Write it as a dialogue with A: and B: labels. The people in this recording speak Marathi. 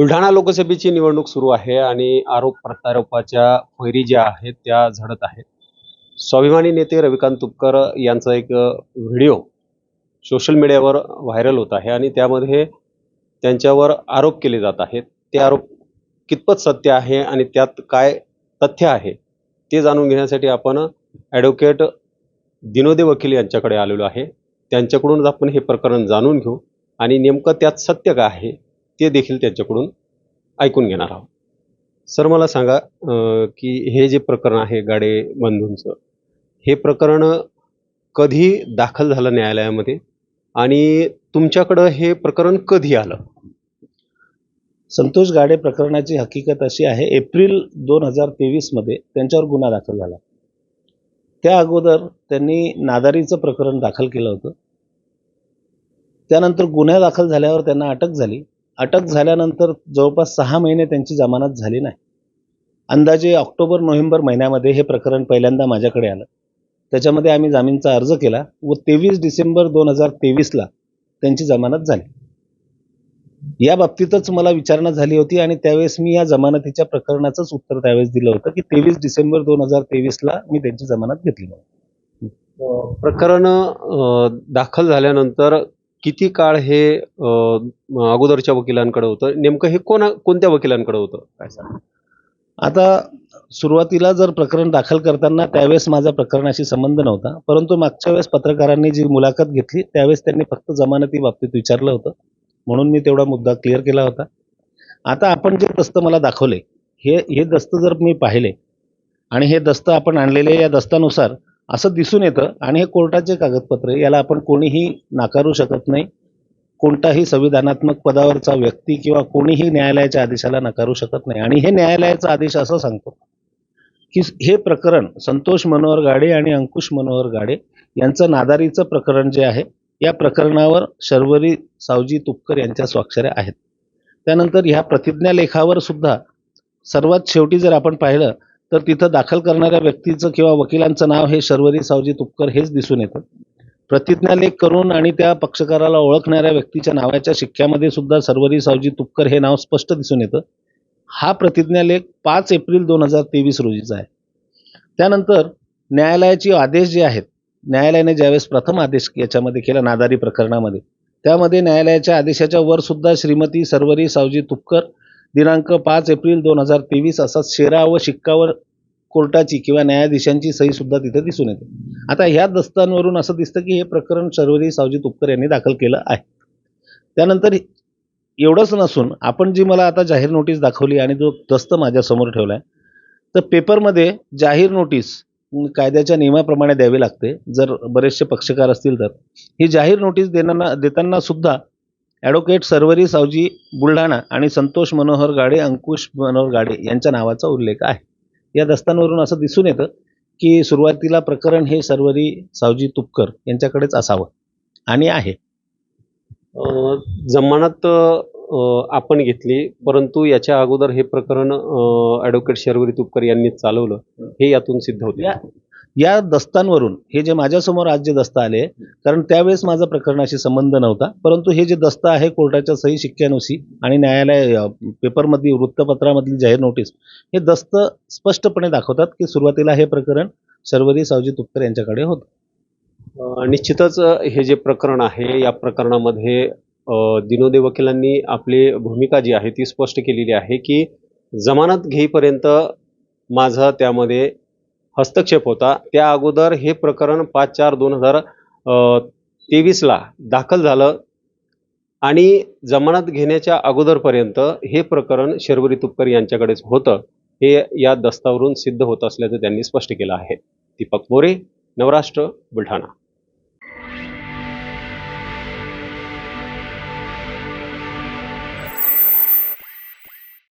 A: बुलढाणा लोकसभेची निवडणूक सुरू आहे आणि आरोप प्रत्यारोपाच्या फैरी ज्या आहेत त्या झडत आहेत. स्वाभिमानी नेते रविकांत तुपकर यांचा एक व्हिडिओ सोशल मीडियावर व्हायरल होत आहे आणि त्यामध्ये त्यांच्यावर आरोप केले जात आहेत. ते आरोप कितपत सत्य आहे आणि त्यात काय तथ्य आहे ते जाणून घेण्यासाठी आपण ॲडव्होकेट दिनोदे वकील यांच्याकडे आलेलो आहे. त्यांच्याकडून आपण हे प्रकरण जाणून घेऊ आणि नेमकं त्यात सत्य काय आहे ते देखील त्यांच्याकडून ऐकून घेणार आहोत. सर, मला सांगा की हे जे प्रकरण आहे गाडे बंधूंचं, हे प्रकरण कधी दाखल झालं न्यायालयामध्ये आणि तुमच्याकडं हे प्रकरण कधी आलं?
B: संतोष गाडे प्रकरणाची हकीकत अशी आहे, एप्रिल 2023 मध्ये त्यांच्यावर गुन्हा दाखल झाला. त्या अगोदर त्यांनी नादारीचं प्रकरण दाखल केलं होतं. त्यानंतर गुन्हा दाखल झाल्यावर त्यांना अटक झाली. अटक झाल्यानंतर जवळपास 6 महिने त्यांची जमानत झाली नाही. अंदाजे ऑक्टोबर-नोव्हेंबर महिन्यामध्ये हे प्रकरण पहिल्यांदा माझ्याकडे आलं. त्याच्यामध्ये आम्ही जामीनचा अर्ज केला व 23 डिसेंबर 2023ला त्यांची जमानत झाली. या बाबतीतच मला विचारणा झाली होती आणि त्यावेळेस मी या जमानतीच्या प्रकरणाचंच उत्तर त्यावेळेस दिलं होतं की 23 डिसेंबर 2023ला मी त्यांची जमानत घेतली.
A: प्रकरण दाखल झाल्यानंतर किती काळ हे अगोदरच्या वकिलांकडे होतं? नेमकं हे कोणत्या वकिलांकडे होतं काय सांगा?
B: आता सुरुवातीला जर प्रकरण दाखल करताना त्यावेळेस माझा प्रकरणाशी संबंध नव्हता, परंतु मागच्या वेळेस पत्रकारांनी जी मुलाखत घेतली त्यावेळेस त्यांनी फक्त जमानती बाबतीत विचारलं होतं, म्हणून मी तेवढा मुद्दा क्लिअर केला होता. आता आपण जे दस्त मला दाखवले हे दस्त जर मी पाहिले आणि हे दस्त आपण आणलेले, या दस्तानुसार असं दिसून येतं आणि हे कोर्टाचे कागदपत्र, याला आपण कोणीही नाकारू शकत नाही. कोणताही संविधानात्मक पदावरचा व्यक्ती किंवा कोणीही न्यायालयाच्या आदेशाला नाकारू शकत नाही. आणि हे न्यायालयाचा आदेश असं सांगतो की हे प्रकरण संतोष मनोहर गाडे आणि अंकुश मनोहर गाडे यांचं नादारीचं प्रकरण जे आहे, या प्रकरणावर शर्वरी सावजी तुपकर यांच्या स्वाक्षऱ्या आहेत. त्यानंतर ह्या प्रतिज्ञालेखावर सुद्धा सर्वात शेवटी जर आपण पाहिलं तर तिथं दाखल करणाऱ्या व्यक्तीचं किंवा वकिलांचं नाव हे शर्वरी सावजी तुपकर हेच दिसून येतं. प्रतिज्ञालेख करून आणि त्या पक्षकाराला ओळखणाऱ्या व्यक्तीच्या नावाच्या शिक्क्यामध्ये सुद्धा शर्वरी सावजी तुपकर हे नाव स्पष्ट दिसून येतं. हा प्रतिज्ञालेख 5 एप्रिल 2023 रोजीचा आहे. त्यानंतर न्यायालयाचे आदेश जे आहेत, न्यायालयाने ज्यावेळेस प्रथम आदेश याच्यामध्ये केला नादारी प्रकरणामध्ये, त्यामध्ये न्यायालयाच्या आदेशाच्या वर सुद्धा श्रीमती शर्वरी सावजी तुपकर दिनांक 5 एप्रिल 2023 असा शेरा व शिक्कावर कोर्टाची किंवा न्यायाधीशांची सही सुद्धा तिथे दिसून येते. आता ह्या दस्तांवरून असं दिसतं की हे प्रकरण शर्वरी सावजी तुपकर यांनी दाखल केलं आहे. त्यानंतर एवढंच नसून आपण जी मला आता जाहीर नोटीस दाखवली आणि जो दस्त माझ्यासमोर ठेवला आहे, तर पेपरमध्ये जाहीर नोटीस कायद्याच्या नियमाप्रमाणे द्यावी लागते. जर बरेचसे पक्षकार असतील तर ही जाहीर नोटीस देताना सुद्धा ॲडव्होकेट शर्वरी सावजी बुलढाणा आणि संतोष मनोहर गाडे, अंकुश मनोहर गाडे यांच्या नावाचा उल्लेख आहे. या दस्तांवरून असं दिसून येतं की सुरुवातीला प्रकरण हे शर्वरी सावजी तुपकर यांच्याकडेच असावं आणि आहे.
A: जमानत आपण घेतली, परंतु याच्या अगोदर हे प्रकरण ॲडव्होकेट शर्वरी तुपकर यांनी चालवलं, हे यातून सिद्ध होते.
B: या दस्तांवरून हे जे माझ्यासमोर आज जे दस्त आले, कारण त्यावेळेस माझा प्रकरणाशी संबंध नव्हता, परंतु हे जे दस्त आहे कोर्टाच्या सही शिक्क्यानुसार आणि न्यायालय पेपरमधली वृत्तपत्रामधली जाहीर नोटीस, हे दस्त स्पष्टपणे दाखवतात की सुरुवातीला हे प्रकरण शर्वरी सावजी तुपकर यांच्याकडे होतं.
A: निश्चितच हे जे प्रकरण आहे, या प्रकरणामध्ये दिनोदे वकिलांनी आपली भूमिका जी आहे ती स्पष्ट केलेली आहे की जमानत घेईपर्यंत माझा त्यामध्ये हस्तक्षेप होता. त्या अगोदर हे प्रकरण 5/4/2023ला दाखल झालं आणि जमानत घेण्याच्या अगोदरपर्यंत हे प्रकरण शर्वरी तुपकर यांच्याकडेच होतं, हे या दस्तावरून सिद्ध होत असल्याचं त्यांनी स्पष्ट केलं आहे. दीपक मोरे, नवराष्ट्र, बुलढाणा.